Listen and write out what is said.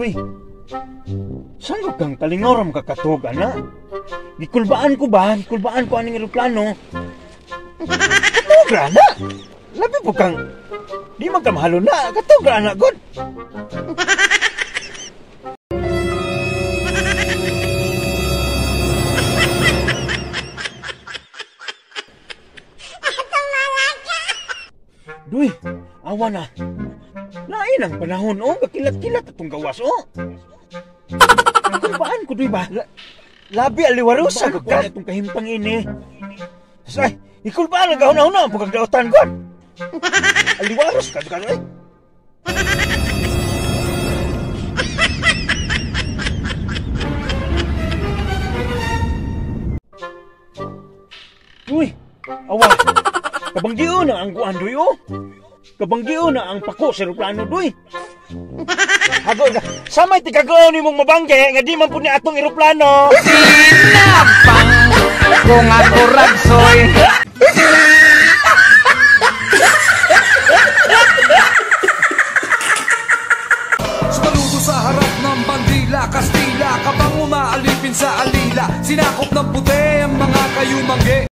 Duy, saan ko kang kalingoram kakatog, ana? Gikulbaan ko ba? Gikulbaan ko aning eroplano. Katog, ana? Labi po kang, di man ka mahalo na. Katog, ana, God. Duy, awa na. Lain ang panahon, oh. Kakilat-kilat atong gawas, oh. Kulbaan ko, Duy, ba? Labi aliwarusa ko ka. Itong kahimpang ini. Say, ikulbaan ang gahuna-huna ang pagkagdaotan ko. Aliwarus ka, eh. Duy, awa. Kabanggiyo na ang kuan, Duy, oh. Kabanggiyo na ang pako sa eroplano, Duy. Hago, samay tikagaw ni mong mabangge, nga di man po ni atong eroplano. Sinabang kung ako ragsoy. Sumaludo sa harap ng bandila, Kastila, kabang umaalipin sa alila. Sinakop ng puti ang mga kayumangge.